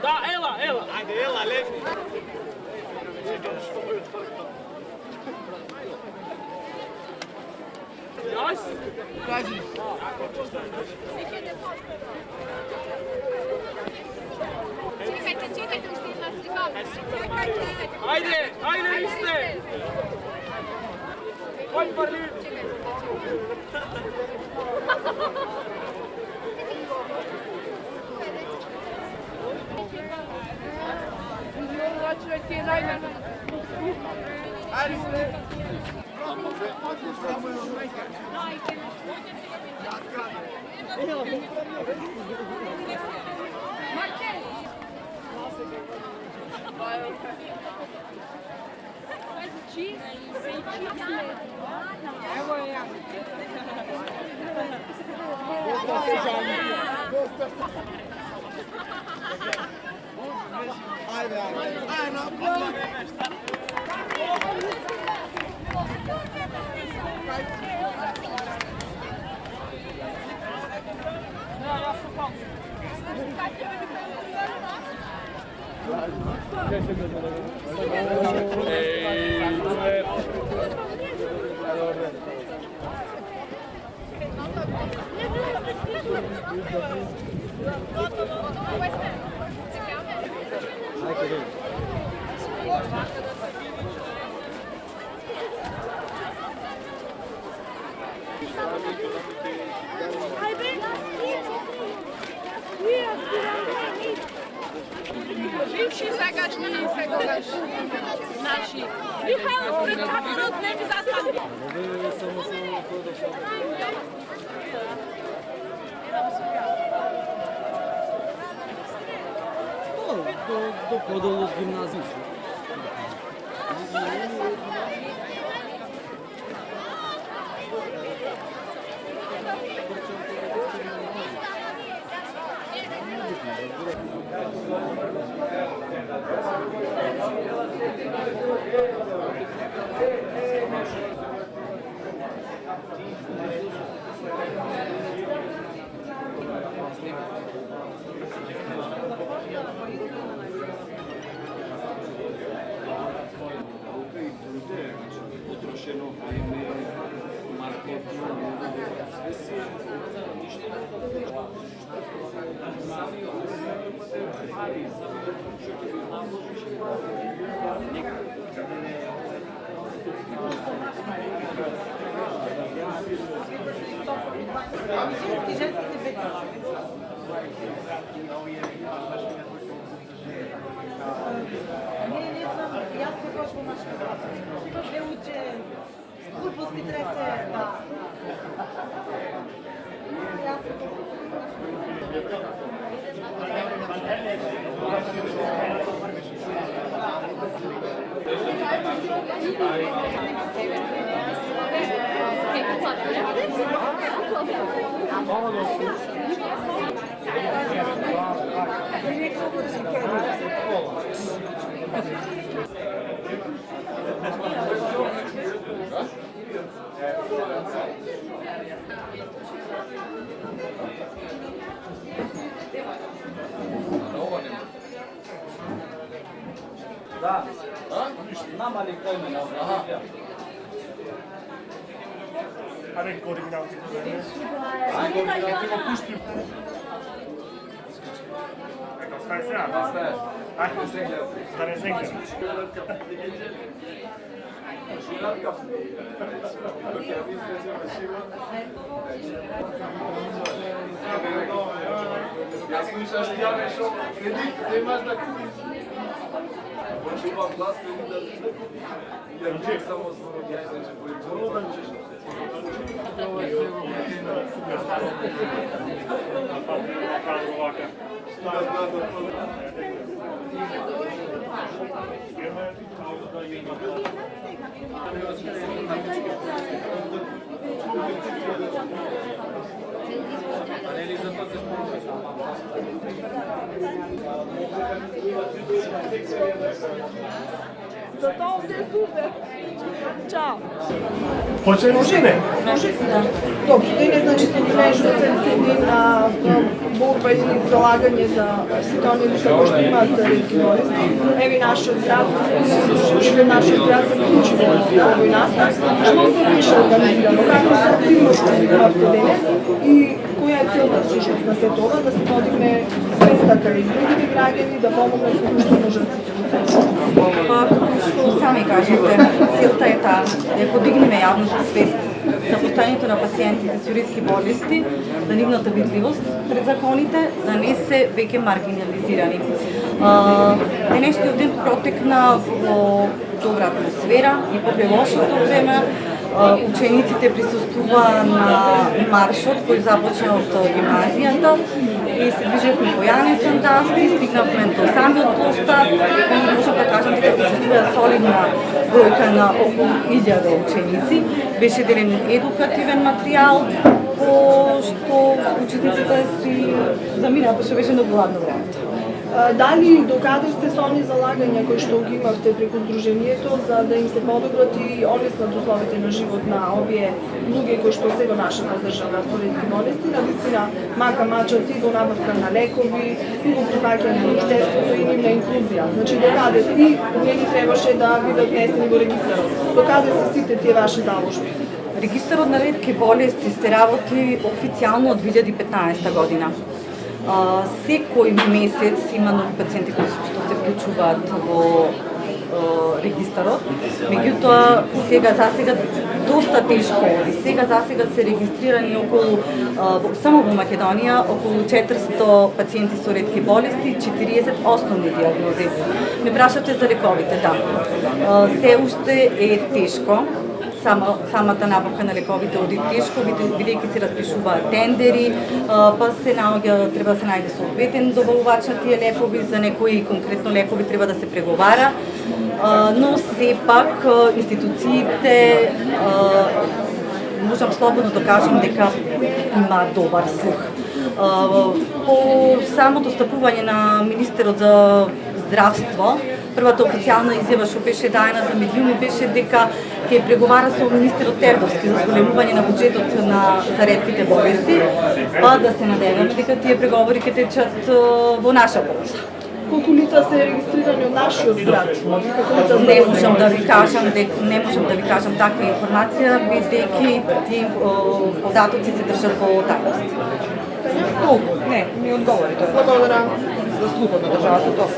Da, ela! Ajde, ela, lepi! Još? Kaži! Čekajte, čekajte, Ajde, vi ste! Konj parljiv! Ti je najbolj. Evo je ja. Ajde. Bivši zagađnice, gogaš, naši. Mihail, prut, ne bi zastavili. Do podolu z gimnazjum. Potrošeno vrijeme, marketing, sve si Ne znam, ja se baš pomašam. Ne uče, gluposti trese, da. Ja se Da. Nama li kojme na Ajde, koordinati. Stai se apre. Da ne segna. Ja slušaš ti ja nešto, kredit, te imaš da kupiš. Čuvam glas, kredit da se da kupiš. Jer ček samo svoje djece, neće pojeti. Da ćeš. Zato ovdje je super. Ćao. Hoće možine? Dobro, Dine znači se mrežu senzitivna borba ili zalaganje za situacije zato što imate redki bolesti. Evi naše zdravstvo, naše zdravstvo uključivo u ovoj nastav. Što se više organiziramo, kako se aktivnosti imate danes i koja je cilj na sve toga, da se podigne svestaka i drugih građani, da pomogne društvenim žrtvima. Kako sami kažete, целта е таа да подигнеме јавната свест за постојањето на пациентите со ретки болести, за нивната видливост пред законите, да не се веќе маргинализирани. Денешниот ден протекна во добра атмосфера и покрај лошото време. Учениците присуствува на маршот кој започна од гимназијата и се движевме по Јане Сандавски, стигнавме до самиот площад и можам да кажам дека присуствува солидна бројка на околу 1000 ученици. Беше делен едукативен материјал, што учениците си заминаа, што беше многу ладно време. Дали докаде сте со оние залагања кои што ги имавте преку Сдруженијето за да им се подобрат и олеснат условите на живот на овие луѓе кои што се во нашата држава со ретки болести, навистина мака мачат и до набавка на лекови, и го прифаќање на општеството и нивна инклузија. Значи докаде и нели требаше да бидат внесени во регистарот. Докаде се сите тие ваши заложби? Регистарот на ретки болести се работи официјално од 2015 година. Секој месец има нови пациенти кои што се вклучуваат во регистарот. Меѓутоа, сега доста тешко оди. Сега се регистрирани околу, само во Македонија, околу 400 пациенти со ретки болести, 40 основни диагнози. Ме прашате за лековите, да. Се уште е тешко. Самата набавка на лековите оди тешко, бидејќи се распишуваат тендери, па се наоѓа, треба да се најде соодветен добавувач на тие лекови, за некои конкретно лекови треба да се преговара, но сепак институциите можам слободно да кажам дека има добар слух. По самото стапување на министерот за здравство, првата официјална изјава што беше даена за медиуми беше дека ќе преговара со министерот Тердовски за зголемување на буџетот за ретките болести, па да се надеваме дека тие преговори ќе течат во наша полза. Колку лица се регистрирани од нашиот град? Не можам да ви кажам таква информација, бидејќи тие податоци се држат во тајност. Колку? Не, ми одговори тоа. Благодарам. За слухот на државата тоа.